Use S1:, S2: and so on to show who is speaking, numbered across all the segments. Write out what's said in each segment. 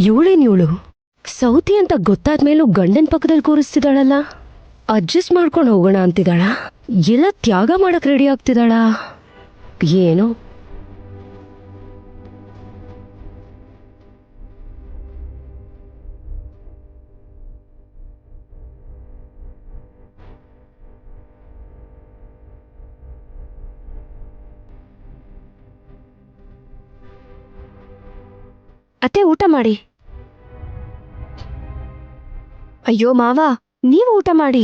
S1: ಇವಳು ಸೌತಿ ಅಂತ ಗೊತ್ತಾದ್ಮೇಲೂ ಗಂಡನ ಪಕ್ಕದಲ್ಲಿ ಕೂರಿಸ್ತಿದ್ದಾಳಲ್ಲ. ಅಡ್ಜಸ್ಟ್ ಮಾಡ್ಕೊಂಡು ಹೋಗೋಣ ಅಂತಿದ್ದಾಳ, ಎಲ್ಲ ತ್ಯಾಗ ಮಾಡಕ್ ರೆಡಿ ಆಗ್ತಿದ್ದಾಳ ಏನೋ. ಅತ್ತೆ, ಊಟ ಮಾಡಿ. ಅಯ್ಯೋ ಮಾವ, ನೀವು ಊಟ ಮಾಡಿ.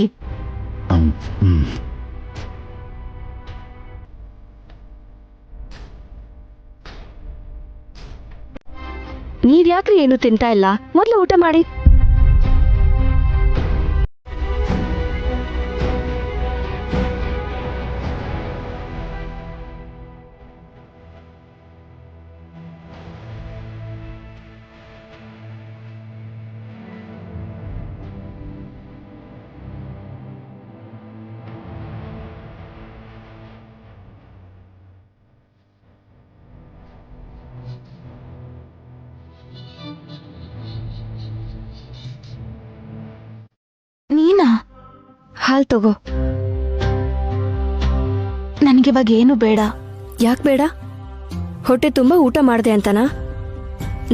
S1: ನೀವ್ಯಾಕ್ರಿ ಏನು ತಿಂತಾ ಇಲ್ಲ? ಮೊದಲು ಊಟ ಮಾಡಿ.
S2: ನೀನಾ?
S1: ಹಾಲ್ ತಗೋ.
S2: ನನಗಿವಾಗ ಏನು ಬೇಡ.
S1: ಯಾಕೆ ಬೇಡ? ಹೊಟ್ಟೆ ತುಂಬಾ ಊಟ ಮಾಡ್ದೆ ಅಂತನಾ?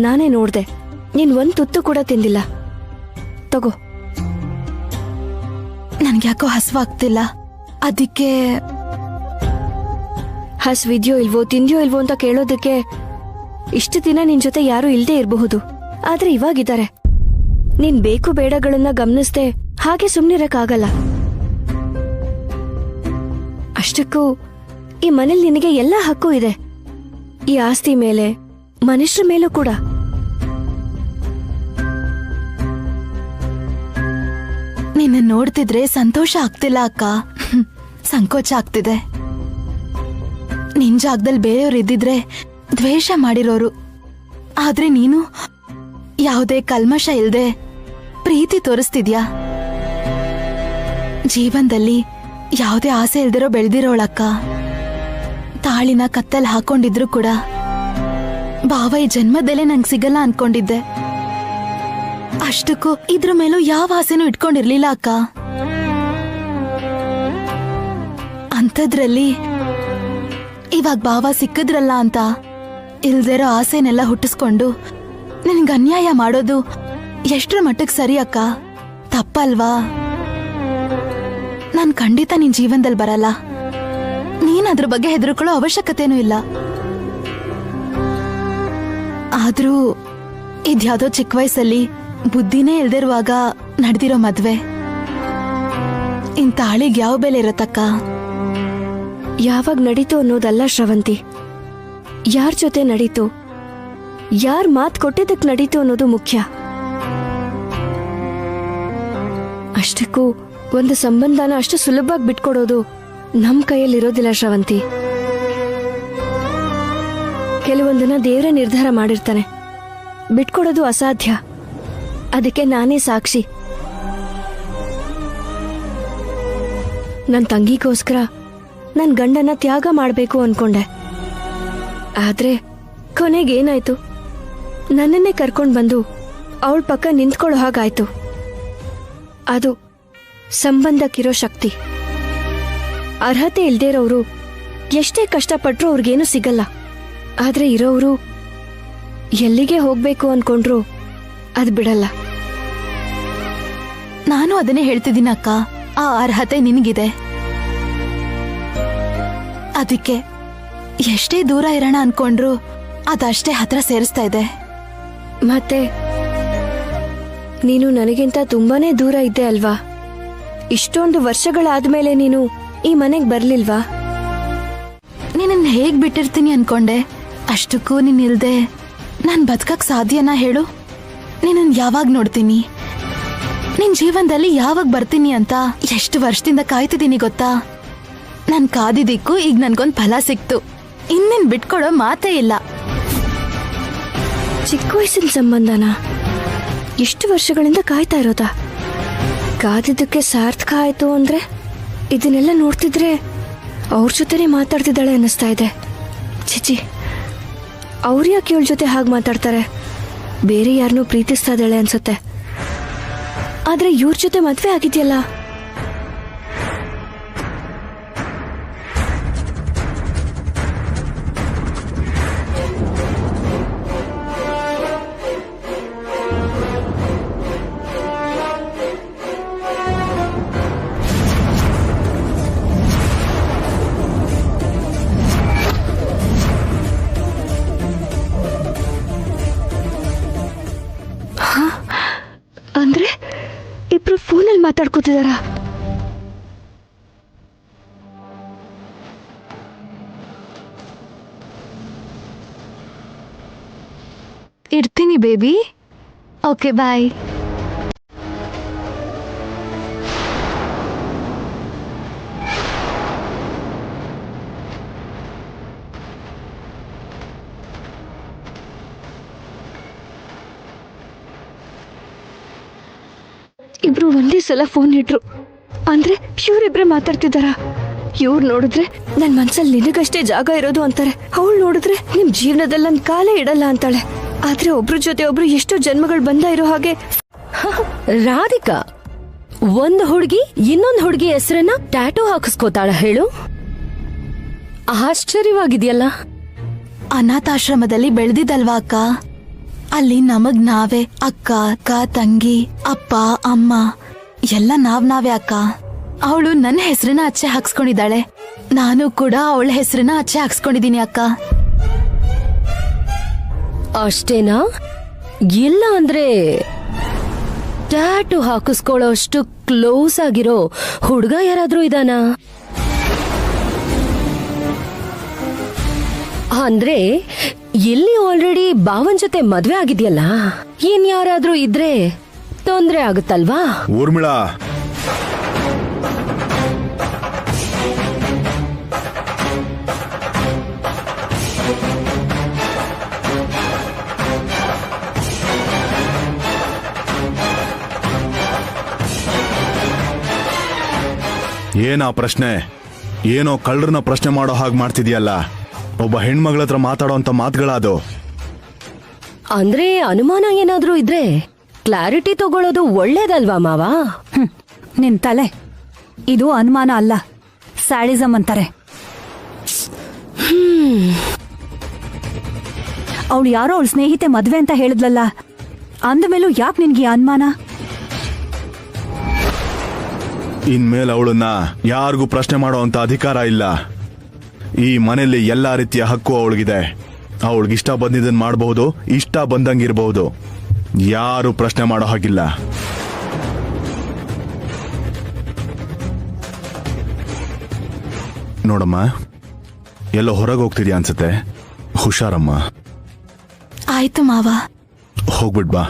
S1: ನಾನೇ ನೋಡ್ದೆ, ನೀನ್ ಒಂದ್ ತುತ್ತು ಕೂಡ ತಿಂದಿಲ್ಲ. ತಗೋ.
S2: ನನ್ಗ್ಯಾಕೋ ಹಸುವಾಗ್ತಿಲ್ಲ, ಅದಕ್ಕೆ.
S1: ಹಸ್ವಿದ್ಯೋ ಇಲ್ವೋ, ತಿಂದ್ಯೋ ಇಲ್ವೋ ಅಂತ ಕೇಳೋದಕ್ಕೆ ಇಷ್ಟು ದಿನ ನಿನ್ ಜೊತೆ ಯಾರು ಇಲ್ದೇ ಇರಬಹುದು. ಆದ್ರೆ ಇವಾಗಿದ್ದಾರೆ. ನೀನ್ ಬೇಕು ಬೇಡಗಳನ್ನ ಗಮನಿಸ್ದೆ ಹಾಗೆ ಸುಮ್ನಿರಕ್ಕಾಗಲ್ಲ. ಅಷ್ಟಕ್ಕೂ ಈ ಮನೇಲಿ ನಿನಗೆ ಎಲ್ಲ ಹಕ್ಕು ಇದೆ, ಈ ಆಸ್ತಿ ಮೇಲೆ, ಮನುಷ್ಯರ ಮೇಲೂ ಕೂಡ.
S2: ನಿನ್ನ ನೋಡ್ತಿದ್ರೆ ಸಂತೋಷ ಆಗ್ತಿಲ್ಲ ಅಕ್ಕ, ಸಂಕೋಚ ಆಗ್ತಿದೆ. ನಿನ್ ಜಾಗದಲ್ಲಿ ಬೇರೆಯವ್ರು ಇದ್ದಿದ್ರೆ ದ್ವೇಷ ಮಾಡಿರೋರು, ಆದ್ರೆ ನೀನು ಯಾವುದೇ ಕಲ್ಮಶ ಇಲ್ದೆ ಪ್ರೀತಿ ತೋರಿಸ್ತಿದ್ಯಾ. ಜೀವನದಲ್ಲಿ ಯಾವುದೇ ಆಸೆ ಇಲ್ದಿರೋ ಬೆಳೆದಿರೋಳಕ್ಕ. ತಾಳಿನ ಕತ್ತಲ್ ಹಾಕೊಂಡಿದ್ರು ಕೂಡ ಭಾವ ಈ ಜನ್ಮದಲ್ಲೇ ನಂಗೆ ಸಿಗಲ್ಲ ಅನ್ಕೊಂಡಿದ್ದೆ. ಅಷ್ಟಕ್ಕೂ ಇದ್ರ ಮೇಲೂ ಯಾವ ಆಸೆನೂ ಇಟ್ಕೊಂಡಿರ್ಲಿಲ್ಲ ಅಕ್ಕ. ಅಂಥದ್ರಲ್ಲಿ ಇವಾಗ ಭಾವ ಸಿಕ್ಕಿದ್ರಲ್ಲ ಅಂತ ಇಲ್ದಿರೋ ಆಸೆನೆಲ್ಲ ಹುಟ್ಟಿಸ್ಕೊಂಡು ನಿನ್ಗೆ ಅನ್ಯಾಯ ಮಾಡೋದು ಎಷ್ಟರ ಮಟ್ಟಕ್ಕೆ ಸರಿ ಅಕ್ಕ? ತಪ್ಪಲ್ವಾ? ನಾನ್ ಖಂಡಿತ ನಿನ್ ಜೀವನದಲ್ಲಿ ಬರಲ್ಲ. ನೀನ್ ಅದ್ರ ಬಗ್ಗೆ ಹೆದರ್ಕೊಳ್ಳೋ ಅವಶ್ಯಕತೆನೂ ಇಲ್ಲ. ಆದ್ರೂ ಇದ್ಯಾವುದೋ ಚಿಕ್ಕ ವಯಸ್ಸಲ್ಲಿ ಬುದ್ಧಿನೇ ಇಲ್ದಿರುವಾಗ ನಡೆದಿರೋ ಮದ್ವೆ. ಇಂಥ ಆಳಿಗೆ ಯಾವ ಬೆಲೆ ಇರತ್ತಕ್ಕ?
S1: ಯಾವಾಗ ನಡೀತು ಅನ್ನೋದಲ್ಲ ಶ್ರವಂತಿ, ಯಾರ ಜೊತೆ ನಡೀತು, ಯಾರ್ ಮಾತ್ ಕೊಟ್ಟಿದ್ದಕ್ ನಡೀತು ಅನ್ನೋದು ಮುಖ್ಯ. ಅಷ್ಟಕ್ಕೂ ಒಂದು ಸಂಬಂಧನ ಅಷ್ಟು ಸುಲಭವಾಗಿ ಬಿಟ್ಕೊಡೋದು ನಮ್ ಕೈಯಲ್ಲಿರೋದಿಲ್ಲ ಶ್ರವಂತಿ. ಕೆಲವೊಂದನ್ನ ದೇವರೇ ನಿರ್ಧಾರ ಮಾಡಿರ್ತಾನೆ, ಬಿಟ್ಕೊಡೋದು ಅಸಾಧ್ಯ. ಅದಕ್ಕೆ ನಾನೇ ಸಾಕ್ಷಿ. ನನ್ ತಂಗಿಗೋಸ್ಕರ ನನ್ ಗಂಡನ ತ್ಯಾಗ ಮಾಡ್ಬೇಕು ಅನ್ಕೊಂಡೆ. ಆದ್ರೆ ಕೊನೆಗೇನಾಯ್ತು? ನನ್ನನ್ನೇ ಕರ್ಕೊಂಡ್ ಬಂದು ಅವಳ ಪಕ್ಕ ನಿಂತ್ಕೊಳ್ಳೋ ಹಾಗಾಯ್ತು. ಅದು ಸಂಬಂಧಕ್ಕಿರೋ ಶಕ್ತಿ. ಅರ್ಹತೆ ಇಲ್ದೇ ಇರೋರು ಎಷ್ಟೇ ಕಷ್ಟಪಟ್ರು ಅವ್ರಿಗೇನು ಸಿಗಲ್ಲ. ಆದ್ರೆ ಇರೋರು ಎಲ್ಲಿಗೆ ಹೋಗ್ಬೇಕು ಅನ್ಕೊಂಡ್ರು ಅದ್ ಬಿಡಲ್ಲ.
S2: ನಾನು ಅದನ್ನೇ ಹೇಳ್ತಿದ್ದೀನಿ ಅಕ್ಕ, ಆ ಅರ್ಹತೆ ನಿನಗಿದೆ. ಅದಕ್ಕೆ ಎಷ್ಟೇ ದೂರ ಇರೋಣ ಅನ್ಕೊಂಡ್ರು ಅದಷ್ಟೇ ಹತ್ರ ಸೇರಿಸ್ತಾ ಇದೆ.
S1: ಮತ್ತೆ ನೀನು ನನಗಿಂತ ತುಂಬಾನೇ ದೂರ ಇದ್ದೆ ಅಲ್ವಾ? ಇಷ್ಟೊಂದು ವರ್ಷಗಳಾದ್ಮೇಲೆ ನೀನು ಈ ಮನೆಗ್ ಬರ್ಲಿಲ್ವಾ?
S2: ನೀನನ್ನ ಹೇಗ್ ಬಿಟ್ಟಿರ್ತೀನಿ ಅನ್ಕೊಂಡೆ. ಅಷ್ಟಕ್ಕೂ ನೀನಿಲ್ದೆ ನಾನ್ ಬದುಕಕ್ ಸಾಧ್ಯನಾ ಹೇಳು? ನೀನನ್ ಯಾವಾಗ ನೋಡ್ತೀನಿ, ನಿನ್ ಜೀವನದಲ್ಲಿ ಯಾವಾಗ ಬರ್ತೀನಿ ಅಂತ ಎಷ್ಟು ವರ್ಷದಿಂದ ಕಾಯ್ತಿದ್ದೀನಿ ಗೊತ್ತಾ? ನಾನ್ ಕಾದಿದ್ದಕ್ಕೂ ಈಗ ನನ್ಗೊಂದ್ ಫಲ ಸಿಕ್ತು. ಇನ್ನೇನ್ ಬಿಟ್ಕೊಡೋ ಮಾತೇ ಇಲ್ಲ.
S1: ಚಿಕ್ಕ ವಯಸ್ಸಿನ ಸಂಬಂಧನ ಎಷ್ಟು ವರ್ಷಗಳಿಂದ ಕಾಯ್ತಾ ಇರೋದಾ? ಕಾದಿದ್ದಕ್ಕೆ ಸಾರ್ಥಕ ಆಯ್ತು ಅಂದ್ರೆ ಇದನ್ನೆಲ್ಲ ನೋಡ್ತಿದ್ರೆ ಅವ್ರ ಜೊತೆನೇ ಮಾತಾಡ್ತಿದ್ದಾಳೆ ಅನ್ನಿಸ್ತಾ ಇದೆ. ಚಿಚಿ, ಅವ್ರು ಯಾಕೆ ಇವಳ ಜೊತೆ ಹಾಗೆ ಮಾತಾಡ್ತಾರೆ? ಬೇರೆ ಯಾರನ್ನೂ ಪ್ರೀತಿಸ್ತಾ ಇದ್ದಾಳೆ ಅನ್ಸುತ್ತೆ. ಆದ್ರೆ ಇವ್ರ ಜೊತೆ ಮದ್ವೆ ಆಗಿದ್ಯಲ್ಲ. ಅಂದ್ರೆ ಇಬ್ರು ಫೋನಲ್ಲಿ ಮಾತಾಡ್ಕೋತಿದಾರ.
S2: ಇರ್ತೀನಿ ಬೇಬಿ. Okay bye.
S1: ಇಬ್ರು ಒಂದೇ ಸಲ ಫೋನ್ ಇಟ್ರು. ಅಂದ್ರೆ ಇವ್ರಿಬ್ರೆ ಮಾತಾಡ್ತಿದಾರ. ಇವ್ರು ನೋಡಿದ್ರೆ ನನ್ ಮನ್ಸಲ್ಲಿ ನಿನಗಷ್ಟೇ ಜಾಗ ಇರೋದು ಅಂತಾರೆ. ಅವಳು ನೋಡಿದ್ರೆ ನಿಮ್ ಜೀವನದಲ್ಲಿ ನನ್ ಕಾಲೇ ಇಡಲ್ಲ ಅಂತಾಳೆ. ಆದ್ರೆ ಒಬ್ರ ಜೊತೆ ಒಬ್ರು ಎಷ್ಟೋ ಜನ್ಮಗಳು ಬಂದ ಇರೋ ಹಾಗೆ.
S3: ರಾಧಿಕಾ, ಒಂದು ಹುಡುಗಿ ಇನ್ನೊಂದು ಹುಡುಗಿ ಹೆಸರನ್ನ ಟ್ಯಾಟೂ ಹಾಕಿಸ್ಕೋತಾಳ ಹೇಳು? ಆಶ್ಚರ್ಯವಾಗಿದೆಯಲ್ಲ.
S2: ಅನಾಥಾಶ್ರಮದಲ್ಲಿ ಬೆಳೆದಿದ್ದಲ್ವಾ ಅಕ್ಕ. ಅಲ್ಲಿ ನಮಗ್ ನಾವೇ ಅಕ್ಕ ಅಕ್ಕ ತಂಗಿ ಅಪ್ಪ ಅಮ್ಮ ಎಲ್ಲ ನಾವೇ ಅಕ್ಕ. ಅವಳು ನನ್ನ ಹೆಸರನ್ನ ಅಚ್ಚೆ ಹಾಕ್ಸ್ಕೊಂಡಿದ್ದಾಳೆ. ನಾನು ಕೂಡ ಅವಳ ಹೆಸರನ್ನ ಅಚ್ಚೆ ಹಾಕ್ಸ್ಕೊಂಡಿದೀನಿ ಅಕ್ಕ.
S3: ಅಷ್ಟೇನಾ? ಇಲ್ಲ ಅಂದ್ರೆ ಟ್ಯಾಟೂ ಹಾಕಿಸ್ಕೊಳ್ಳೋ ಅಷ್ಟು ಕ್ಲೋಸ್ ಆಗಿರೋ ಹುಡುಗ ಯಾರಾದ್ರೂ ಇದಾನಾ? ಅಂದ್ರೆ ಇಲ್ಲಿ ಆಲ್ರೆಡಿ ಭಾವನ್ ಜೊತೆ ಮದ್ವೆ ಆಗಿದ್ಯಲ್ಲ, ಇನ್ ಯಾರಾದ್ರೂ ಇದ್ರೆ ತೊಂದ್ರೆ ಆಗುತ್ತಲ್ವಾ?
S4: ಊರ್ಮಿಳಾ, ಏನಾ ಪ್ರಶ್ನೆ? ಏನೋ ಕಳ್ಳರನ್ನ ಪ್ರಶ್ನೆ ಮಾಡೋ ಹಾಗೆ ಮಾಡ್ತಿದ್ಯಲ್ಲ. ಒಬ್ಬ ಹೆಣ್ಮಗಳ ಹತ್ರ ಮಾತಾಡೋ ಅಂತ ಮಾತುಗಳದು.
S3: ಅಂದ್ರೆ ಅನುಮಾನ ಏನಾದ್ರೂ ಇದ್ರೆ ಕ್ಲಾರಿಟಿ ತಗೊಳ್ಳೋದು ಒಳ್ಳೇದಲ್ವಾ ಮಾವ?
S5: ನಿನ್ ತಲೆ. ಇದು ಅನುಮಾನ ಅಲ್ಲ, ಸ್ಯಾಡಿಸಮ್ ಅಂತಾರೆ. ಅವಳು ಯಾರೋ ಅವಳ ಸ್ನೇಹಿತೆ ಮದ್ವೆ ಅಂತ ಹೇಳಿದ್ಲಲ್ಲ, ಅಂದಮೇಲೂ ಯಾಕೆ ನಿನ್ಗೆ ಅನುಮಾನ?
S4: ಇನ್ಮೇಲೆ ಅವಳನ್ನ ಯಾರಿಗೂ ಪ್ರಶ್ನೆ ಮಾಡೋ ಅಂತ ಅಧಿಕಾರ ಇಲ್ಲ. ಈ ಮನೆಯಲ್ಲಿ ಎಲ್ಲಾ ರೀತಿಯ ಹಕ್ಕು ಅವಳಿಗಿದೆ. ಅವಳಿಗಿಷ್ಟ ಬಂದಿದ್ದನ್ ಮಾಡಬಹುದು, ಇಷ್ಟ ಬಂದಂಗಿರಬಹುದು. ಯಾರು ಪ್ರಶ್ನೆ ಮಾಡೋ ಹಾಗಿಲ್ಲ. ನೋಡಮ್ಮ, ಎಲ್ಲೋ ಹೊರಗೆ ಹೋಗ್ತಿದ್ಯಾ ಅನ್ಸತ್ತೆ. ಹುಷಾರಮ್ಮ.
S2: ಆಯ್ತು ಮಾವ.
S4: ಹೋಗ್ಬಿಟ್ ಬಾ.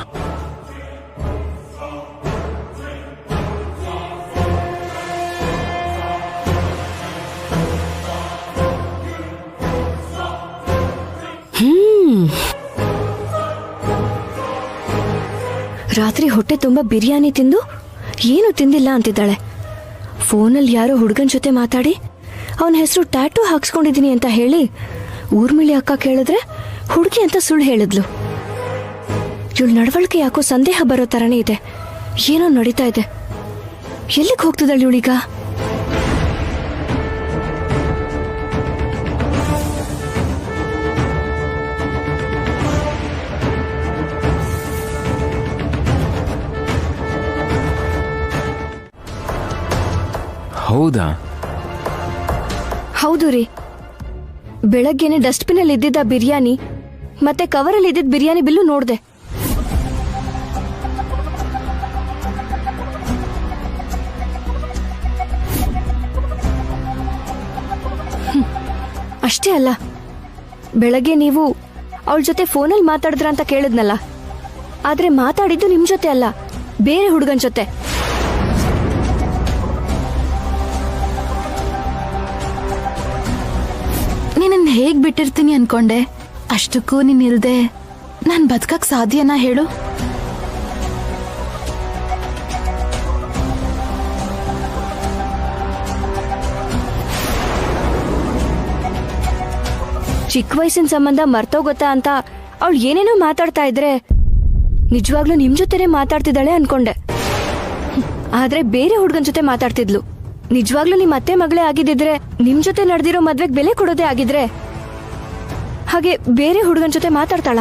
S1: ರಾತ್ರಿ ಹೊಟ್ಟೆ ತುಂಬಾ ಬಿರಿಯಾನಿ ತಿಂದು ಏನು ತಿಂದಿಲ್ಲ ಅಂತಿದ್ದಾಳೆ. ಫೋನಲ್ಲಿ ಯಾರೋ ಹುಡುಗನ ಜೊತೆ ಮಾತಾಡಿ ಅವನ ಹೆಸರು ಟ್ಯಾಟೂ ಹಾಕ್ಸ್ಕೊಂಡಿದೀನಿ ಅಂತ ಹೇಳಿ ಊರ್ಮಿಳಿ ಅಕ್ಕ ಕೇಳಿದ್ರೆ ಹುಡುಗಿ ಅಂತ ಸುಳ್ಳು ಹೇಳಿದ್ಲು. ಇವಳ ನಡವಳಿಕೆ ಯಾಕೋ ಸಂದೇಹ ಬರೋ ತರನೇ ಇದೆ. ಏನೋ ನಡೀತಾ ಇದೆ. ಎಲ್ಲಿಗೆ ಹೋಗ್ತಿದ್ದಾಳೆ ಇವಳೀಗ?
S6: ಹೌದಾ?
S1: ಹೌದು ರೀ. ಬೆಳಗ್ಗೆನೆ ಡಸ್ಟ್ಬಿನ್ ಅಲ್ಲಿ ಇದ್ದಿದ್ದ ಬಿರಿಯಾನಿ ಮತ್ತೆ ಕವರಲ್ಲಿ ಇದ್ದಿದ್ದ ಬಿರಿಯಾನಿ ಬಿಲ್ಲು ನೋಡ್ದೆ. ಅಷ್ಟೇ ಅಲ್ಲ, ಬೆಳಗ್ಗೆ ನೀವು ಅವಳ ಜೊತೆ ಫೋನಲ್ಲಿ ಮಾತಾಡಿದ್ರ ಅಂತ ಕೇಳಿದ್ನಲ್ಲ, ಆದ್ರೆ ಮಾತಾಡಿದ್ದು ನಿಮ್ ಜೊತೆ ಅಲ್ಲ, ಬೇರೆ ಹುಡುಗನ ಜೊತೆ.
S2: ನಿನ್ನ ಹೇಗ್ ಬಿಟ್ಟಿರ್ತೀನಿ ಅನ್ಕೊಂಡೆ. ಅಷ್ಟಕ್ಕೂ ನೀನ್ ಇಲ್ದೆ ನಾನ್ ಬದುಕಕ್ ಸಾಧ್ಯನಾ ಹೇಳು?
S1: ಚಿಕ್ಕ ವಯಸ್ಸಿನ ಸಂಬಂಧ ಮರ್ತೋಗೊತ್ತಾ ಅಂತ ಅವಳು ಏನೇನೋ ಮಾತಾಡ್ತಾ ಇದ್ರೆ ನಿಜವಾಗ್ಲೂ ನಿಮ್ ಜೊತೆನೆ ಮಾತಾಡ್ತಿದ್ದಾಳೆ ಅನ್ಕೊಂಡೆ. ಆದ್ರೆ ಬೇರೆ ಹುಡುಗನ್ ಜೊತೆ ಮಾತಾಡ್ತಿದ್ಲು. ನಿಜವಾಗ್ಲೂ ನಿಮ್ ಅತ್ತೆ ಮಗಳೇ ಆಗಿದ್ದಿದ್ರೆ, ನಿಮ್ ಜೊತೆ ನಡೆದಿರೋ ಮದ್ವೆಗ್ ಬೆಲೆ ಕೊಡೋದೇ ಆಗಿದ್ರೆ, ಹಾಗೆ ಬೇರೆ ಹುಡುಗನ್ ಜೊತೆ ಮಾತಾಡ್ತಾಳ?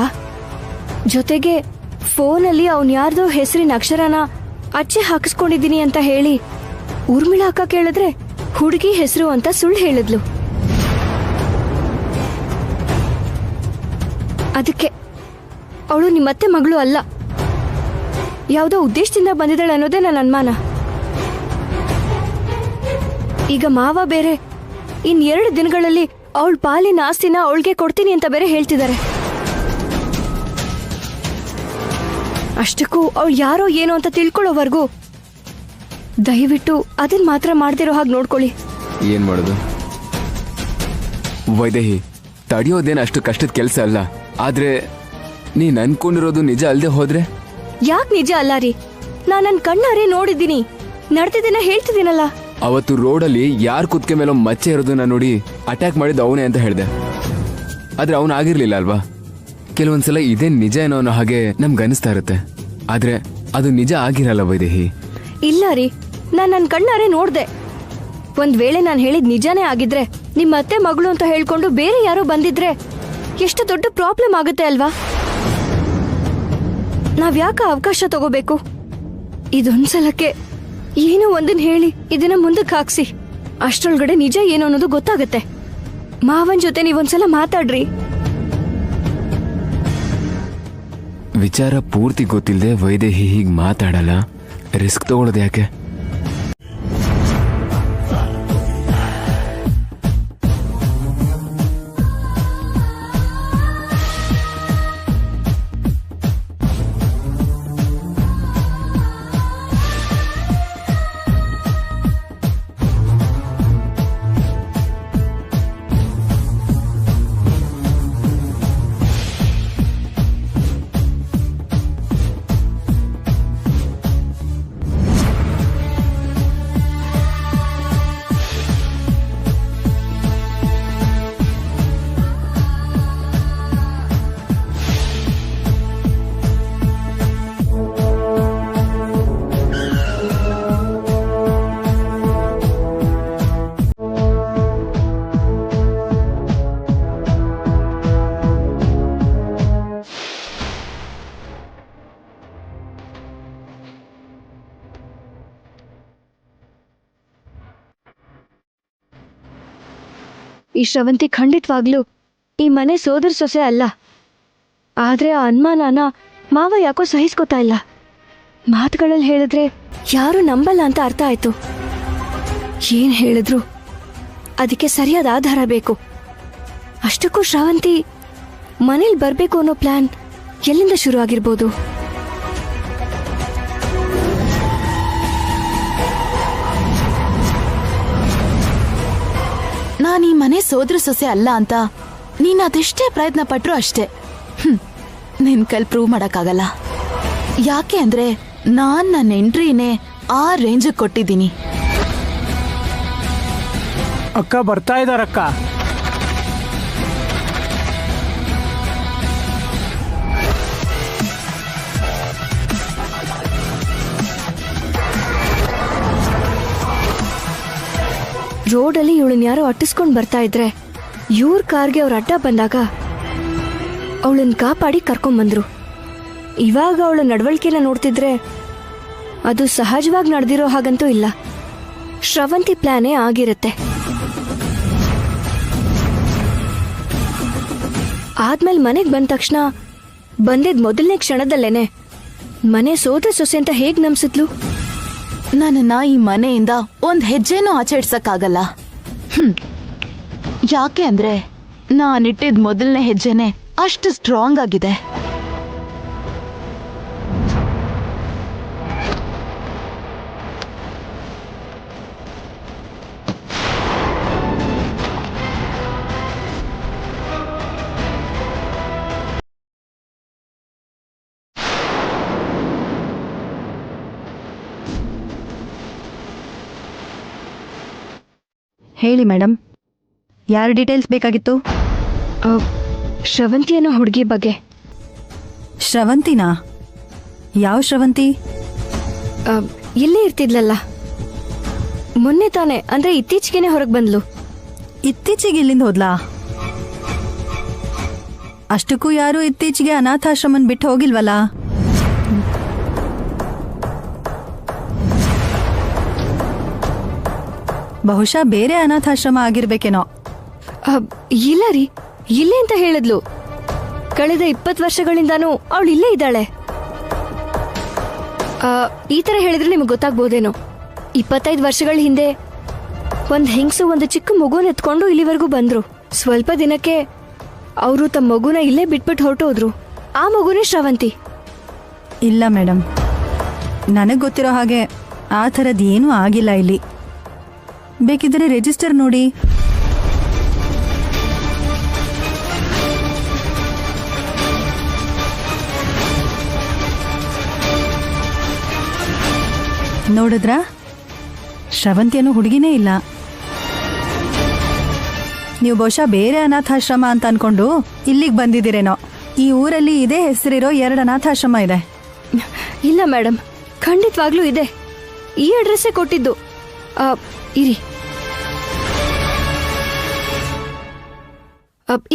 S1: ಜೊತೆಗೆ ಫೋನಲ್ಲಿ ಅವನ್ ಯಾರ್ದೋ ಹೆಸರಿನ ಅಕ್ಷರನ ಅಚ್ಚೆ ಹಾಕಿಸ್ಕೊಂಡಿದೀನಿ ಅಂತ ಹೇಳಿ ಊರ್ಮಿಳಾ ಅಕ್ಕ ಕೇಳಿದ್ರೆ ಹುಡುಗಿ ಹೆಸರು ಅಂತ ಸುಳ್ಳು ಹೇಳಿದ್ಲು. ಅದಕ್ಕೆ ಅವಳು ನಿಮ್ಮತ್ತೆ ಮಗಳು ಅಲ್ಲ, ಯಾವುದೋ ಉದ್ದೇಶದಿಂದ ಬಂದಿದ್ದಾಳೆ ಅನ್ನೋದೇ ನನ್ನ ಅನುಮಾನ. ಈಗ ಮಾವ ಬೇರೆ ಇನ್ 2 ದಿನಗಳಲ್ಲಿ ಅವಳ ಪಾಲಿನ ಆಸ್ತಿನ ಅವಳಿಗೆ ಕೊಡ್ತೀನಿ ಅಂತ ಬೇರೆ ಹೇಳ್ತಿದ್ದಾರೆ. ಅಷ್ಟಕ್ಕೂ ಅವಳು ಯಾರೋ ಏನೋ ಅಂತ ತಿಳ್ಕೊಳ್ಳೋವರೆಗೂ ದಯವಿಟ್ಟು ಅದನ್ನ ಮಾತ್ರ ಮಾಡ್ತಿರೋ ಹಾಗೆ ನೋಡ್ಕೊಳ್ಳಿ.
S6: ಏನ್ ಮಾಡೋದು ವೈದೇಹಿ, ತಡೆಯೋದೇನು ಅಷ್ಟು ಕಷ್ಟದ ಕೆಲಸ ಅಲ್ಲ. ಆದ್ರೆ ನೀನ್ ಅನ್ಕೊಂಡಿರೋದು ನಿಜ ಅಲ್ದೆ ಹೋದ್ರೆ?
S1: ಯಾಕೆ ನಿಜ ಅಲ್ಲ ರೀ? ನಾನು ನನ್ನ ಕಣ್ಣಾರೆ ನೋಡಿದ್ದೀನಿ, ನಡೆದಿದ್ದನ್ನ ಹೇಳ್ತಿದ್ದೀನಲ್ಲ.
S6: ಅವತ್ತು ರೋಡಲ್ಲಿ ಯಾರ್ ಕುತ್ಕೆ ಮೇಲೋ ಮಚ್ಚೆ ಇರೋದನ್ನ ನೋಡಿ ಅಟ್ಯಾಕ್ ಮಾಡಿದ ಅವನೇ ಅಂತ ಹೇಳ್ದೆ. ಆದ್ರೆ ಅವನು ಆಗಿರ್ಲಿಲ್ಲ ಅಲ್ವಾ? ಕೆಲವೊಂದ್ಸಲ ಇದೇ ನಿಜ ಏನೋ ಅನ್ನೋ ಹಾಗೆ ನಮ್ಗೆ ಅನಿಸ್ತಾ ಇರುತ್ತೆ, ಆದ್ರೆ ಅದು ನಿಜ ಆಗಿರಲ್ಲ ವೈದೇಹಿ.
S1: ಇಲ್ಲ ರೀ, ನಾನು ನನ್ನ ಕಣ್ಣಾರೆ ನೋಡ್ದೆ. ಒಂದ್ ವೇಳೆ ನಾನು ಹೇಳಿದ್ ನಿಜಾನೇ ಆಗಿದ್ರೆ, ನಿಮ್ಮ ಅತ್ತೆ ಮಗಳು ಅಂತ ಹೇಳ್ಕೊಂಡು ಬೇರೆ ಯಾರೋ ಬಂದಿದ್ರೆ ಎಷ್ಟು ದೊಡ್ಡ ಪ್ರಾಬ್ಲಮ್ ಆಗುತ್ತೆ ಅಲ್ವಾ? ನಾವ್ಯಾಕ ಅವಕಾಶ ತಗೋಬೇಕು? ಇದೊಂದ್ಸಲಕ್ಕೆ ಏನೋ ಒಂದನ್ ಹೇಳಿ ಇದನ್ನ ಮುಂದಕ್ಕೆ ಹಾಕ್ಸಿ. ಅಷ್ಟ್ರೊಳಗಡೆ ನಿಜ ಏನು ಅನ್ನೋದು ಗೊತ್ತಾಗತ್ತೆ. ಮಾವನ್ ಜೊತೆ ನೀವೊಂದ್ಸಲ ಮಾತಾಡ್ರಿ.
S6: ವಿಚಾರ ಪೂರ್ತಿ ಗೊತ್ತಿಲ್ಲದೆ ವೈದೇಹಿ ಹೀಗ್ ಮಾತಾಡಲ್ಲ. ರಿಸ್ಕ್ ತಗೊಳ್ಳೋದು ಯಾಕೆ?
S1: ಈ ಶ್ರವಂತಿ ಖಂಡಿತವಾಗ್ಲೂ ಈ ಮನೆ ಸೋದರ ಸೊಸೆ ಅಲ್ಲ. ಆದ್ರೆ ಆ ಅನುಮಾನನ ಮಾವ ಯಾಕೋ ಸಹಿಸ್ಕೋತಾ ಇಲ್ಲ. ಮಾತುಗಳಲ್ಲಿ ಹೇಳಿದ್ರೆ ಯಾರು ನಂಬಲ್ಲ ಅಂತ ಅರ್ಥ ಆಯ್ತು. ಏನ್ ಹೇಳಿದ್ರು ಅದಕ್ಕೆ ಸರಿಯಾದ ಆಧಾರ ಬೇಕು. ಅಷ್ಟಕ್ಕೂ ಶ್ರವಂತಿ ಮನೇಲಿ ಬರ್ಬೇಕು ಅನ್ನೋ ಪ್ಲಾನ್ ಎಲ್ಲಿಂದ ಶುರು ಆಗಿರ್ಬೋದು?
S2: ನಾನು ಈ ಮನೆ ಸೋದರ ಸೊಸೆ ಅಲ್ಲ ಅಂತ ನೀನ್ ಅದೆಷ್ಟೇ ಪ್ರಯತ್ನ ಪಟ್ರು ಅಷ್ಟೇ ನಿನ್ ಕೈಲಿ ಪ್ರೂವ್ ಮಾಡಕ್ಕಾಗಲ್ಲ. ಯಾಕೆ ಅಂದ್ರೆ ನಾನ್ ನನ್ನ ಎಂಟ್ರಿನೇ ಆ ರೇಂಜ್ ಕೊಟ್ಟಿದ್ದೀನಿ.
S7: ಅಕ್ಕ ಬರ್ತಾ ಇದಾರಕ್ಕ.
S1: ರೋಡಲ್ಲಿ ಇವಳನ್ನ ಯಾರೋ ಅಟ್ಟಿಸ್ಕೊಂಡು ಬರ್ತಾ ಇದ್ರೆ ಇವ್ರ ಕಾರ್ಗೆ ಅವ್ರ ಅಡ್ಡ ಬಂದಾಗ ಅವಳನ್ನ ಕಾಪಾಡಿ ಕರ್ಕೊಂಬಂದ್ರು. ಇವಾಗ ಅವಳ ನಡವಳಿಕೆನ ನೋಡ್ತಿದ್ರೆ ಅದು ಸಹಜವಾಗಿ ನಡೆದಿರೋ ಹಾಗಂತೂ ಇಲ್ಲ. ಶ್ರವಂತಿ ಪ್ಲಾನೇ ಆಗಿರುತ್ತೆ. ಆದ್ಮೇಲೆ ಮನೆಗೆ ಬಂದ ತಕ್ಷಣ ಬಂದಿದ್ ಮೊದಲನೇ ಕ್ಷಣದಲ್ಲೇನೆ ಮನೆ ಸೋದರ ಸೊಸೆ ಅಂತ ಹೇಗ್ ನಂಬಿಸಿದ್ಲು?
S2: ನನ್ನನ್ನ ಈ ಮನೆಯಿಂದ ಒಂದ್ ಹೆಜ್ಜೆನೂ ಆಚೆ ಇಡ್ಸಕ್ಕಾಗಲ್ಲ. ಯಾಕೆ ಅಂದ್ರೆ ನಾನಿಟ್ಟಿದ್ ಮೊದಲನೇ ಹೆಜ್ಜೆನೆ ಅಷ್ಟು ಸ್ಟ್ರಾಂಗ್ ಆಗಿದೆ.
S5: ಹೇಳಿ ಮೇಡಮ್, ಯಾರ ಡೀಟೇಲ್ಸ್ ಬೇಕಾಗಿತ್ತು?
S1: ಶ್ರವಂತಿ ಅನ್ನೋ ಹುಡುಗಿ ಬಗ್ಗೆ.
S5: ಶ್ರವಂತಿನಾ? ಯಾವ ಶ್ರವಂತಿ?
S1: ಆ, ಇಲ್ಲೇ ಇರ್ತಿದ್ಲಲ್ಲ. ಮೊನ್ನೆ ತಾನೆ, ಅಂದ್ರೆ ಇತ್ತೀಚೆಗೆನೆ ಹೊರಗೆ ಬಂದ್ಲು.
S5: ಇತ್ತೀಚೆಗೆ ಇಲ್ಲಿಂದ ಹೋದ್ಲಾ? ಅಷ್ಟಕ್ಕೂ ಯಾರು ಇತ್ತೀಚೆಗೆ ಅನಾಥಾಶ್ರಮನ್ ಬಿಟ್ಟು ಹೋಗಿಲ್ವಲ್ಲ? ಬಹುಶಃ ಬೇರೆ ಅನಾಥಾಶ್ರಮ ಆಗಿರ್ಬೇಕೇನೋ.
S1: ಆ, ಇಲ್ಲ ರೀ, ಇಲ್ಲೇ ಅಂತ ಹೇಳಿದ್ಲು. ಕಳೆದ 20 ವರ್ಷಗಳಿಂದಾನು ಅವಳು ಇಲ್ಲೇ ಇದ್ದಾಳೆ. ಈ ತರ ಹೇಳಿದ್ರೆ ನಿಮ್ಗೆ ಗೊತ್ತಾಗ್ಬೋದೇನೋ. 25 ವರ್ಷಗಳ ಹಿಂದೆ ಒಂದ್ ಹೆಂಗಸು ಒಂದು ಚಿಕ್ಕ ಮಗುನ ಎತ್ಕೊಂಡು ಇಲ್ಲಿವರೆಗೂ ಬಂದ್ರು. ಸ್ವಲ್ಪ ದಿನಕ್ಕೆ ಅವರು ತಮ್ಮ ಮಗುನ ಇಲ್ಲೇ ಬಿಟ್ಬಿಟ್ಟು ಹೊರಟೋದ್ರು. ಆ ಮಗುನೇ ಶ್ರವಂತಿ.
S5: ಇಲ್ಲ ಮೇಡಮ್, ನನಗ್ ಗೊತ್ತಿರೋ ಹಾಗೆ ಆ ಥರದ್ ಏನೂ ಆಗಿಲ್ಲ ಇಲ್ಲಿ. ಬೇಕಿದ್ರೆ ರಿಜಿಸ್ಟರ್ ನೋಡಿ. ನೋಡಿದ್ರಾ, ಶ್ರವಂತಿಯನ್ನು ಹುಡುಗಿನೇ ಇಲ್ಲ. ನೀವು ಬಹುಶಃ ಬೇರೆ ಅನಾಥಾಶ್ರಮ ಅಂತ ಅನ್ಕೊಂಡು ಇಲ್ಲಿಗೆ ಬಂದಿದ್ದೀರೇನೋ. ಈ ಊರಲ್ಲಿ ಇದೇ ಹೆಸರಿರೋ 2 ಅನಾಥಾಶ್ರಮ ಇದೆ.
S1: ಇಲ್ಲ ಮೇಡಮ್, ಖಂಡಿತವಾಗ್ಲೂ ಇದೆ. ಈ ಅಡ್ರೆಸ್ಸೇ ಕೊಟ್ಟಿದ್ದು. ಇರಿ,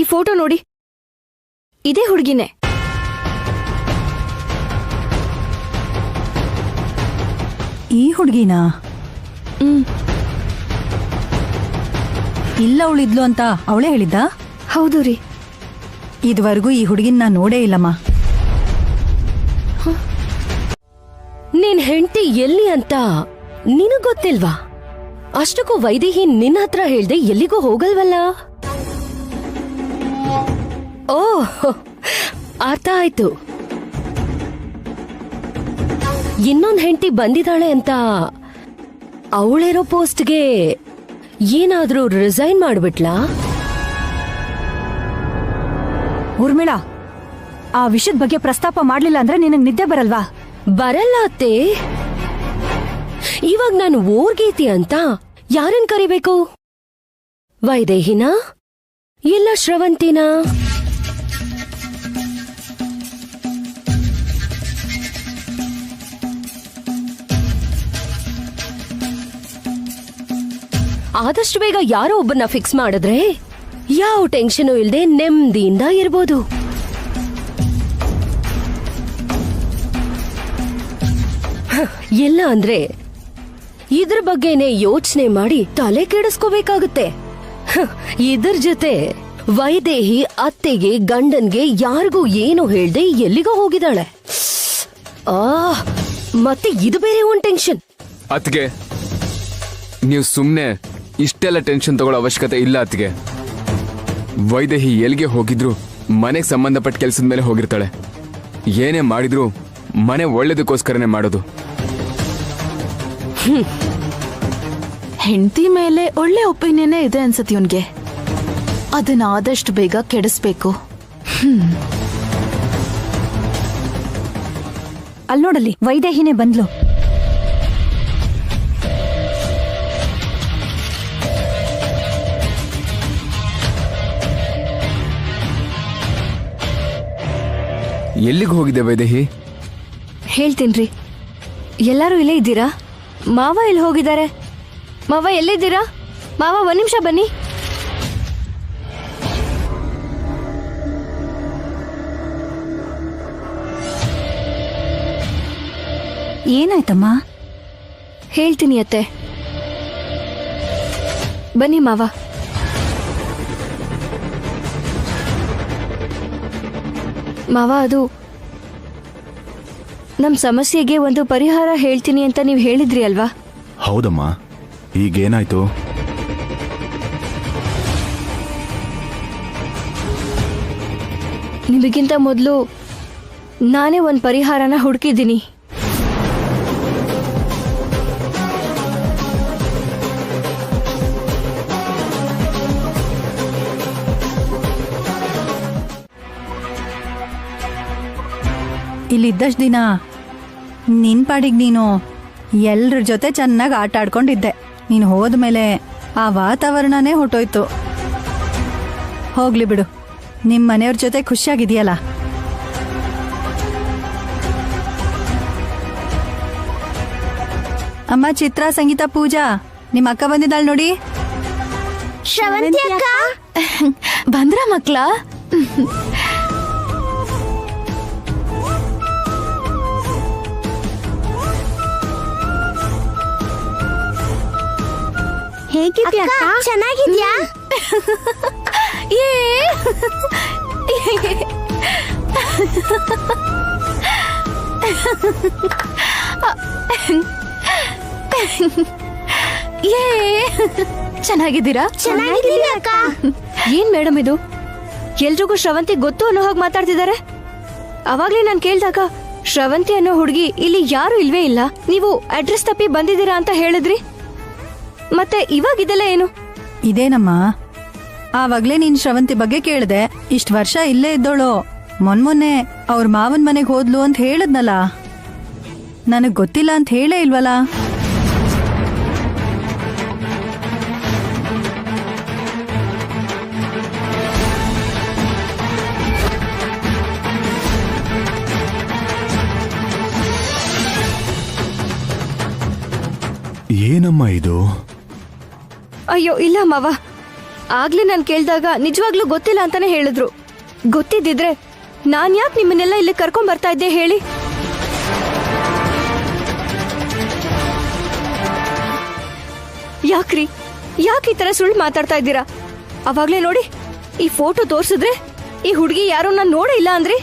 S1: ಈ ಫೋಟೋ ನೋಡಿ, ಇದೇ ಹುಡುಗಿನೇ.
S5: ಈ ಹುಡುಗಿನಾ? ಇಲ್ಲ, ಅವಳಿದ್ಲು ಅಂತ ಅವಳೇ ಹೇಳಿದ್ದ?
S1: ಹೌದು ರೀ.
S5: ಇದುವರೆಗೂ ಈ ಹುಡುಗಿನ ನಾ ನೋಡೇ ಇಲ್ಲಮ್ಮ.
S3: ನಿನ್ ಹೆಂಡತಿ ಎಲ್ಲಿ ಅಂತ ನಿನಗ್ ಗೊತ್ತಿಲ್ವಾ? ಅಷ್ಟಕ್ಕೂ ವೈದೇಹಿ ನಿನ್ನ ಹತ್ರ ಹೇಳ್ದೆ ಎಲ್ಲಿಗೂ ಹೋಗಲ್ವಲ್ಲ? ಓಹ್, ಅರ್ಥ ಆಯ್ತು. ಇನ್ನೊಂದ್ ಹೆಂಡತಿ ಬಂದಿದ್ದಾಳೆ ಅಂತ ಅವಳಿರೋ ಪೋಸ್ಟ್ಗೆ ಏನಾದ್ರೂ ರಿಸೈನ್ ಮಾಡ್ಬಿಟ್ಲಾ?
S5: ಊರ್ಮಿಳಾ, ಆ ವಿಷಯದ ಬಗ್ಗೆ ಪ್ರಸ್ತಾಪ ಮಾಡ್ಲಿಲ್ಲ ಅಂದ್ರೆ ನಿನಗ್ ನಿದ್ದೆ ಬರಲ್ವಾ?
S3: ಬರಲ್ಲ ಅತ್ತೆ. ಇವಾಗ ನಾನು ಓರ್ಗೀತಿ ಅಂತ ಯಾರನ್ ಕರಿಬೇಕು? ವೈದೇಹಿನಾ ಇಲ್ಲ ಶ್ರವಂತಿನಾ? ಆದಷ್ಟು ಬೇಗ ಯಾರೋ ಒಬ್ಬನ್ನ ಫಿಕ್ಸ್ ಮಾಡಿದ್ರೆ ಯಾವ ಟೆನ್ಷನ್ ಇಲ್ಲದೆ ನೆಮ್ಮದಿಯಿಂದ ಇರ್ಬೋದು. ಇಲ್ಲ ಅಂದ್ರೆ ಇದ್ರ ಬಗ್ಗೆನೆ ಯೋಚನೆ ಮಾಡಿ ತಲೆ ಕೆಡಿಸ್ಕೋಬೇಕಾಗುತ್ತೆ. ಇದ್ರ ಜೊತೆ ವೈದೇಹಿ ಅತ್ತೆಗೆ ಗಂಡನ್ಗೆ ಯಾರಿಗೂ ಏನು ಹೇಳ್ದೆ ಎಲ್ಲಿಗೋ ಹೋಗಿದ್ದಾಳೆ. ಮತ್ತೆ ಇದು ಬೇರೆ ಒಂದ್ ಟೆನ್ಷನ್.
S6: ಅತ್ಗೆ, ನೀವು ಸುಮ್ನೆ ಇಷ್ಟೆಲ್ಲ ಟೆನ್ಷನ್ ತಗೊಳ್ಳೋ ಅವಶ್ಯಕತೆ ಇಲ್ಲ ಅತ್ಗೆ. ವೈದೇಹಿ ಎಲ್ಲಿಗೆ ಹೋಗಿದ್ರು ಮನೆಗೆ ಸಂಬಂಧಪಟ್ಟ ಕೆಲಸದ ಮೇಲೆ ಹೋಗಿರ್ತಾಳೆ. ಏನೇ ಮಾಡಿದ್ರು ಮನೆ ಒಳ್ಳೇದಕ್ಕೋಸ್ಕರನೇ ಮಾಡೋದು.
S2: ಹೆಂಡತಿ ಮೇಲೆ ಒಳ್ಳೆ ಒಪಿನಿಯನ್ನೇ ಇದೆ ಅನ್ಸತ್ತೆ ಇವನ್ಗೆ. ಅದನ್ನ ಆದಷ್ಟು ಬೇಗ ಕೆಡಿಸ್ಬೇಕು.
S5: ಅಲ್ಲಿ ನೋಡಲ್ಲಿ, ವೈದೇಹಿನೇ ಬಂದ್ಲು.
S6: ಎಲ್ಲಿಗೆ ಹೋಗಿದೆ ವೈದೇಹಿ?
S1: ಹೇಳ್ತೀನ್ರಿ. ಎಲ್ಲರೂ ಇಲ್ಲೇ ಇದ್ದೀರಾ? ಮಾವ ಎಲ್ಲಿ ಹೋಗಿದ್ದಾರೆ? ಮಾವ ಎಲ್ಲಿದ್ದೀರಾ? ಮಾವ, 1 ನಿಮಿಷ ಬನ್ನಿ.
S5: ಏನಾಯ್ತಮ್ಮ?
S1: ಹೇಳ್ತೀನಿ ಅತ್ತೆ, ಬನ್ನಿ ಮಾವ. ಮಾವ, ಅದು ನಮ್ ಸಮಸ್ಯೆಗೆ ಒಂದು ಪರಿಹಾರ ಹೇಳ್ತೀನಿ ಅಂತ ನೀವು ಹೇಳಿದ್ರಿ ಅಲ್ವಾ?
S4: ಹೌದಮ್ಮ, ಈಗೇನಾಯ್ತು?
S1: ನಿಮಗಿಂತ ಮೊದಲು ನಾನೇ ಒಂದು ಪರಿಹಾರನ ಹುಡುಕಿದ್ದೀನಿ.
S5: ಇಲ್ಲಿದ್ದಷ್ಟು ದಿನ ನಿನ್ ಪಾಡಿಗೆ ನೀನು ಎಲ್ರ ಜೊತೆ ಚೆನ್ನಾಗಿ ಆಟ ಆಡ್ಕೊಂಡಿದ್ದೆ. ನೀನು ಹೋದ್ಮೇಲೆ ಆ ವಾತಾವರಣನೇ ಹೊಟ್ಟೋಯ್ತು. ಹೋಗ್ಲಿ ಬಿಡು, ನಿಮ್ಮ ಮನೆಯವ್ರ ಜೊತೆ ಖುಷಿಯಾಗಿದೆಯಲ್ಲ. ಅಮ್ಮ ಚಿತ್ರ ಸಂಗೀತ ಪೂಜಾ ನಿಮ್ಮ ಅಕ್ಕ ಬಂದಿದ್ದಾಳೆ ನೋಡಿ.
S1: ಶ್ರವಂತಿ ಅಕ್ಕ,
S2: ಬಂದ್ರ ಮಕ್ಳ?
S1: ಹೇಗಿದ್ಯಾ ಅಕ್ಕ? ಚೆನ್ನಾಗಿದ್ಯಾ?
S2: ಏ ಏ ಚೆನ್ನಾಗಿದ್ದೀರಾ?
S1: ಚೆನ್ನಾಗಿದ್ದೀನಿ ಅಕ್ಕ. ಏನ್ ಮೇಡಮ್ ಇದು, ಎಲ್ರಿಗೂ ಶ್ರವಂತಿ ಗೊತ್ತು ಅನ್ನೋ ಹಾಗೆ ಮಾತಾಡ್ತಿದ್ದಾರೆ. ಅವಾಗ್ಲೇ ನಾನು ಕೇಳ್ದಾಗ ಶ್ರವಂತಿ ಅನ್ನೋ ಹುಡುಗಿ ಇಲ್ಲಿ ಯಾರು ಇಲ್ವೇ ಇಲ್ಲ, ನೀವು ಅಡ್ರೆಸ್ ತಪ್ಪಿ ಬಂದಿದ್ದೀರಾ ಅಂತ ಹೇಳಿದ್ರಿ. ಮತ್ತೆ ಇವಾಗ ಇದೆಲ್ಲ ಏನು?
S5: ಇದೇನಮ್ಮ, ಆವಾಗ್ಲೇ ನೀನ್ ಶ್ರವಂತಿ ಬಗ್ಗೆ ಕೇಳ್ದೆ. ಇಷ್ಟ್ ವರ್ಷ ಇಲ್ಲೇ ಇದ್ದೋಳು, ಮೊನ್ನೆ ಅವ್ರ ಮಾವನ್ ಮನೆಗ್ ಹೋದ್ಲು ಅಂತ ಹೇಳದ್ನಲ್ಲ. ನನಗ್ ಗೊತ್ತಿಲ್ಲ ಅಂತ ಹೇಳೇ ಇಲ್ವಲ್ಲ.
S4: ಏನಮ್ಮ ಇದು?
S1: ಅಯ್ಯೋ ಇಲ್ಲ ಮಾವ, ಆಗ್ಲೇ ನಾನು ಕೇಳ್ದಾಗ ನಿಜವಾಗ್ಲೂ ಗೊತ್ತಿಲ್ಲ ಅಂತಾನೆ ಹೇಳಿದ್ರು. ಗೊತ್ತಿದ್ದಿದ್ರೆ ನಾನ್ ಯಾಕೆ ನಿಮ್ಮನ್ನೆಲ್ಲ ಇಲ್ಲಿ ಕರ್ಕೊಂಡ್ ಬರ್ತಾ ಇದ್ದೆ ಹೇಳಿ? ಯಾಕ್ರಿ, ಯಾಕೆ ಈ ತರ ಸುಳ್ಳು ಮಾತಾಡ್ತಾ ಇದ್ದೀರಾ? ಅವಾಗ್ಲೇ ನೋಡಿ, ಈ ಫೋಟೋ ತೋರ್ಸಿದ್ರೆ ಈ ಹುಡುಗಿ ಯಾರು ನಾನು ನೋಡೇ ಇಲ್ಲ ಅಂದ್ರಿ.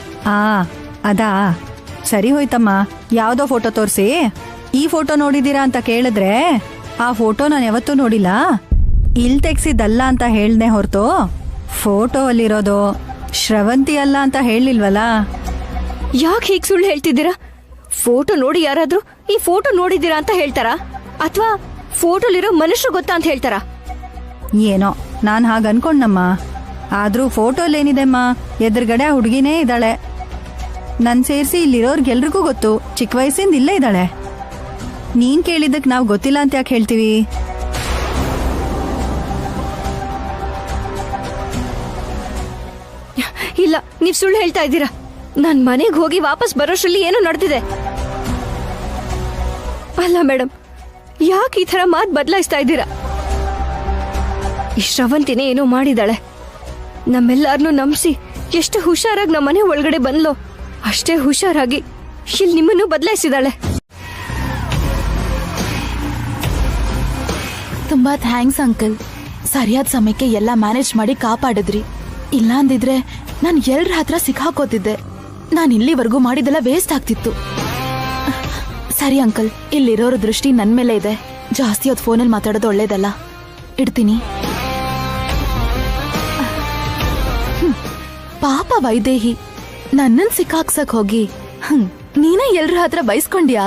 S5: ಅದಾ ಸರಿ ಹೋಯ್ತಮ್ಮ. ಯಾವ್ದೋ ಫೋಟೋ ತೋರ್ಸಿ ಈ ಫೋಟೋ ನೋಡಿದೀರಾ ಅಂತ ಕೇಳಿದ್ರೆ, ಆ ಫೋಟೋ ನಾನು ಯಾವತ್ತೂ ನೋಡಿಲ್ಲ, ಇಲ್ ತೆಗ್ಸಿದ್ದಲ್ಲ ಅಂತ ಹೇಳ್ದೆ ಹೊರತು ಫೋಟೋ ಅಲ್ಲಿರೋದು ಶ್ರವಂತಿ ಅಲ್ಲ ಅಂತ ಹೇಳಿಲ್ವಲ್ಲ.
S1: ಯಾಕೆ ಹೀಗೆ ಸುಳ್ಳು ಹೇಳ್ತಿದ್ದೀರಾ? ಫೋಟೋ ನೋಡಿ ಯಾರಾದ್ರೂ ಈ ಫೋಟೋ ನೋಡಿದ್ದೀರಾ ಅಂತ ಹೇಳ್ತಾರಾ, ಅಥವಾ ಫೋಟೋಲಿರೋ ಮನುಷ್ಯರು ಗೊತ್ತಾ ಅಂತ ಹೇಳ್ತಾರಾ?
S5: ಏನೋ ನಾನ್ ಹಾಗ ಅನ್ಕೊಂಡಮ್ಮ. ಆದ್ರೂ ಫೋಟೋಲೇನಿದೆಮ್ಮ, ಎದುರುಗಡೆ ಆ ಹುಡುಗಿನೇ ಇದ್ದಾಳೆ. ನನ್ ಸೇರಿಸಿ ಇಲ್ಲಿರೋರ್ಗೆಲ್ರಿಗೂ ಗೊತ್ತು, ಚಿಕ್ಕ ವಯಸ್ಸಿಂದ ಇಲ್ಲೇ ಇದ್ದಾಳೆ. ನೀನ್ ಕೇಳಿದ್ದಕ್ ನಾವ್ ಗೊತ್ತಿಲ್ಲ ಅಂತ ಯಾಕೆ ಹೇಳ್ತೀವಿ?
S1: ಇಲ್ಲ, ನೀವ್ ಸುಳ್ಳು ಹೇಳ್ತಾ ಇದ್ದೀರಾ. ನಾನ್ ಮನೆಗೆ ಹೋಗಿ ವಾಪಸ್ ಬರೋಷ್ರಲ್ಲಿ ಏನೋ ನಡೆದಿದೆ. ಅಲ್ಲ ಮೇಡಮ್, ಯಾಕೆ ಈ ತರ ಮಾತು ಬದಲಾಯಿಸ್ತಾ ಇದ್ದೀರಾ? ಈ ಶ್ರವಂತಿನೇ ಏನೋ ಮಾಡಿದಾಳೆ. ನಮ್ಮೆಲ್ಲಾರನ್ನೂ ನಂಬಿಸಿ ಎಷ್ಟು ಹುಷಾರಾಗಿ ನಮ್ಮ ಮನೆ ಒಳಗಡೆ ಬಂದ್ಲೋ ಅಷ್ಟೇ ಹುಷಾರಾಗಿ ಇಲ್ಲಿ ನಿಮ್ಮನ್ನು ಬದಲಾಯಿಸಿದಾಳೆ.
S2: ತುಂಬಾ ಥ್ಯಾಂಕ್ಸ್ ಅಂಕಲ್. ಸರಿಯಾದ ಸಮಯಕ್ಕೆ ಎಲ್ಲ ಮ್ಯಾನೇಜ್ ಮಾಡಿ ಕಾಪಾಡಿದ್ರಿ. ಇಲ್ಲ ಅಂದಿದ್ರೆ ನಾನು ಎಲ್ರ ಹತ್ರ ಸಿಕ್ಕಾಕೋತಿದ್ದೆ. ನಾನು ಇಲ್ಲಿವರೆಗೂ ಮಾಡಿದೆಲ್ಲ ವೇಸ್ಟ್ ಆಗ್ತಿತ್ತು. ಸರಿ ಅಂಕಲ್, ಇಲ್ಲಿರೋರ ದೃಷ್ಟಿ ನನ್ ಮೇಲೆ ಇದೆ. ಜಾಸ್ತಿ ಹೊತ್ತು ಫೋನಲ್ಲಿ ಮಾತಾಡೋದು ಒಳ್ಳೇದಲ್ಲ. ಇಡ್ತೀನಿ. ಪಾಪ ವೈದೇಹಿ, ನನ್ನನ್ ಸಿಕ್ಕಾಕ್ಸಕ್ ಹೋಗಿ ನೀನೇ ಎಲ್ರ ಹತ್ರ ಬೈಸ್ಕೊಂಡ್ಯಾ?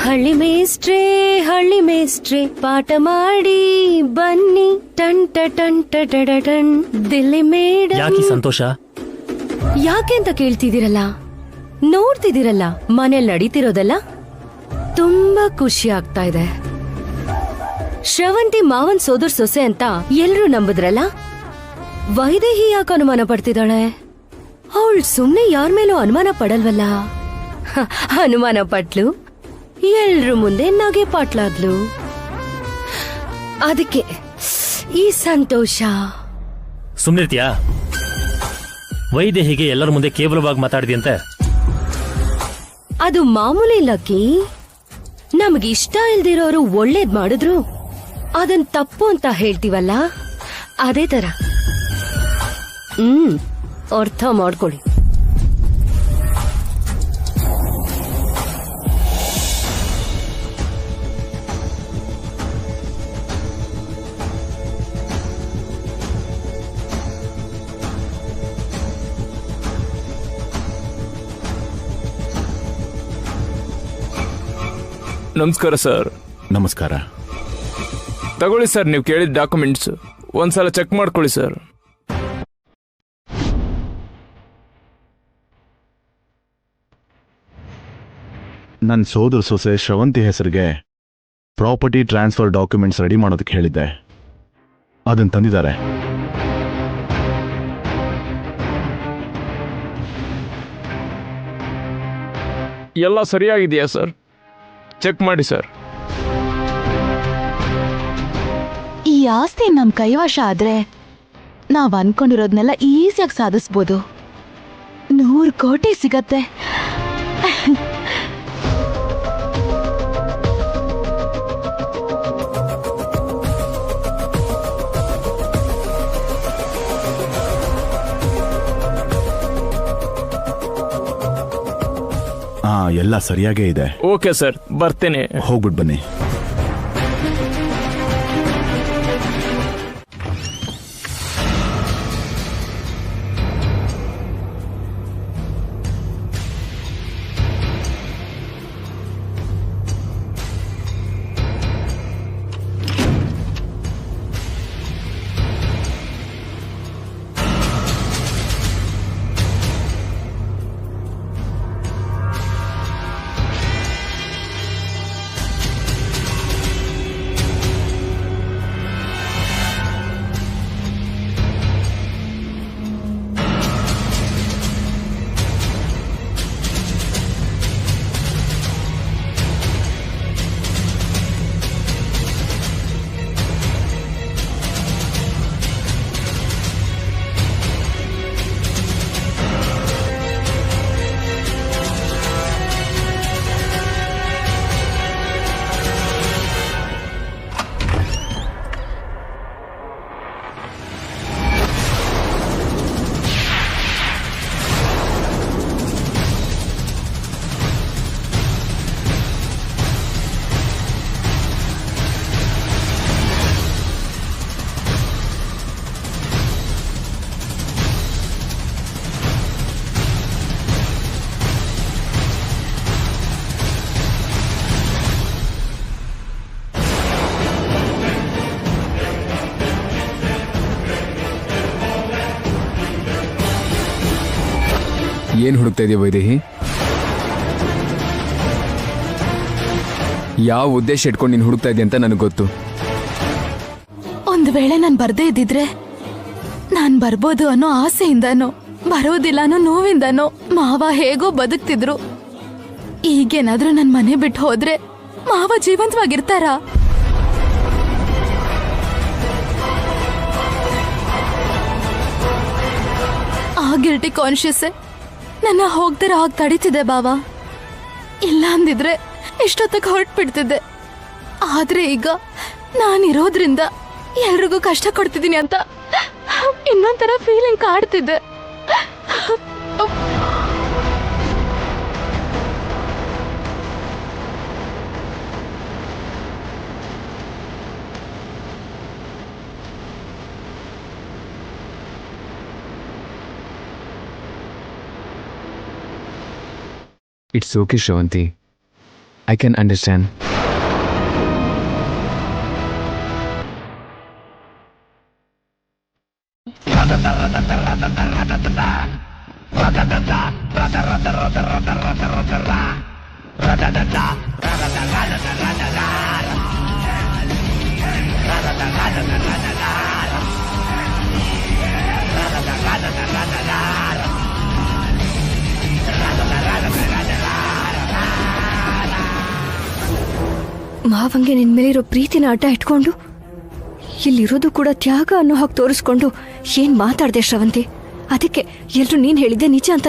S3: ಹಳ್ಳಿ ಮೇಸ್ಟ್ರೆ ಪಾಠ ಮಾಡಿ ಬನ್ನಿ, ಟಂಟ ಟಂಟ ಟನ್ ದಿಲ್ಲಿ ಮೇಡಮ್.
S8: ಯಾಕೆ ಸಂತೋಷ?
S3: ಯಾಕೆ ಅಂತ ಕೇಳ್ತಿದ್ದೀರಲ್ಲ, ನೋಡ್ತಿದ್ದೀರಲ್ಲ ಮನೇಲಿ ನಡೀತಿರೋದಲ್ಲ, ತುಂಬಾ ಖುಷಿ ಆಗ್ತಾ ಇದೆ. ಶ್ರವಂತಿ ಮಾವನ್ ಸೋದರ್ ಸೊಸೆ ಅಂತ ಎಲ್ರೂ ನಂಬುದ್ರಲ್ಲ, ವೈದೇಹಿ ಯಾಕೆ ಅನುಮಾನ ಪಡ್ತಿದ್ದಾಳೆ? ಅವಳು ಸುಮ್ನೆ ಯಾರ ಮೇಲೂ ಅನುಮಾನ ಪಡಲ್ವಲ್ಲ. ಅನುಮಾನ ಪಟ್ಲು, ಎಲ್ರು ಮುಂದೆ ನಗೆ ಪಾಟ್ಲಾದ್ಲು. ಅದಕ್ಕೆ ಈ ಸಂತೋಷ.
S8: ಸುಮ್ನಿರ್ತೀಯಾ? ವೈದೇಹಿಗೆ ಎಲ್ಲರ ಮುಂದೆ ಕೇವಲವಾಗಿ ಮಾತಾಡಿದ್ಯಂತೆ.
S3: ಅದು ಮಾಮೂಲಿ ಲಕ್ಕಿ. ನಮ್ಗೆ ಇಷ್ಟ ಇಲ್ದಿರೋರು ಒಳ್ಳೇದ್ ಮಾಡಿದ್ರು ಅದನ್ ತಪ್ಪು ಅಂತ ಹೇಳ್ತೀವಲ್ಲ, ಅದೇ ತರ. ಅರ್ಥ ಮಾಡ್ಕೊಳ್ಳಿ.
S6: ನಮಸ್ಕಾರ ಸರ್.
S4: ನಮಸ್ಕಾರ.
S6: ತಗೊಳ್ಳಿ ಸರ್, ನೀವು ಕೇಳಿದ ಡಾಕ್ಯುಮೆಂಟ್ಸ್ ಒಂದ್ಸಲ ಚೆಕ್ ಮಾಡ್ಕೊಳ್ಳಿ ಸರ್.
S4: ನನ್ನ ಸೋದರ ಸೊಸೆ ಶ್ರವಂತಿ ಹೆಸರಿಗೆ ಪ್ರಾಪರ್ಟಿ ಟ್ರಾನ್ಸ್ಫರ್ ಡಾಕ್ಯುಮೆಂಟ್ಸ್ ರೆಡಿ ಮಾಡೋದಕ್ಕೆ ಹೇಳಿದ್ದೆ. ಅದನ್ನು ತಂದಿದ್ದಾರೆ.
S9: ಎಲ್ಲ ಸರಿಯಾಗಿದೆಯಾ ಸರ್? ಚೆಕ್ ಮಾಡಿ ಸರ್.
S2: ಈ ಆಸ್ತಿ ನಮ್ ಕೈವಶ ಆದ್ರೆ ನಾವ್ ಅನ್ಕೊಂಡಿರೋದ್ನೆಲ್ಲ ಈಸಿಯಾಗಿ ಸಾಧಿಸ್ಬೋದು. 100 ಕೋಟಿ ಸಿಗತ್ತೆ.
S4: ಎಲ್ಲ ಸರಿಯಾಗೇ ಇದೆ.
S9: ಓಕೆ ಸರ್, ಬರ್ತೇನೆ.
S4: ಹೋಗ್ಬಿಟ್ಟು ಬನ್ನಿ.
S6: ಏನ್ ಹುಡುಕ್ತಾ ಇದೆಯಾ ವೈದೇಹಿ? ಯಾವ ಉದ್ದೇಶ ಇಟ್ಕೊಂಡು ನೀನು ಹುಡುಕ್ತಾ ಇದೆಯಾ ಅಂತ ನನಗೆ ಗೊತ್ತು.
S2: ಒಂದ್ ವೇಳೆ ನಾನ್ ಬರ್ದೇ ಇದ್ದಿದ್ರೆ ನಾನ್ ಬರ್ಬೋದು ಅನ್ನೋ ಆಸೆಯಿಂದನೋ ಬರೋದಿಲ್ಲ ಅನ್ನೋ ನೋವಿಂದನೋ ಮಾವ ಹೇಗೋ ಬದುಕ್ತಿದ್ರು. ಈಗೇನಾದ್ರೂ ನನ್ ಮನೆ ಬಿಟ್ಟು ಹೋದ್ರೆ ಮಾವ ಜೀವಂತವಾಗಿರ್ತಾರ? ಆ ಗಿಲ್ಟಿ ಕಾನ್ಶಿಯಸ್ ನನ್ನ ಹೋಗ್ದಿರ ಹಾಗೆ ತಡೀತಿದೆ ಬಾವ. ಇಲ್ಲ ಅಂದಿದ್ರೆ ಎಷ್ಟೊತ್ತಿಗೆ ಹೊರಟ್ಬಿಡ್ತಿದ್ದೆ. ಆದ್ರೆ ಈಗ ನಾನಿರೋದ್ರಿಂದ ಎಲ್ರಿಗೂ ಕಷ್ಟ ಕೊಡ್ತಿದ್ದೀನಿ ಅಂತ ಇನ್ನೊಂಥರ ಫೀಲಿಂಗ್ ಕಾಡ್ತಿದ್ದೆ.
S6: It's okay Shravanthi, I can understand.
S1: ಮಾವಂಗೆ ನಿನ್ ಮೇಲಿರೋ ಪ್ರೀತಿನ ಅಡ್ಡ ಇಟ್ಕೊಂಡು ಇಲ್ಲಿರೋದು ಕೂಡ ತ್ಯಾಗ ಅನ್ನೋ ಹಾಗೆ ತೋರಿಸ್ಕೊಂಡು ಏನ್ ಮಾತಾಡ್ದೆ ಶ್ರವಂತಿ? ಅದಕ್ಕೆ ಎಲ್ರು ನೀನ್ ಹೇಳಿದ್ದೆ ನಿಜ ಅಂತ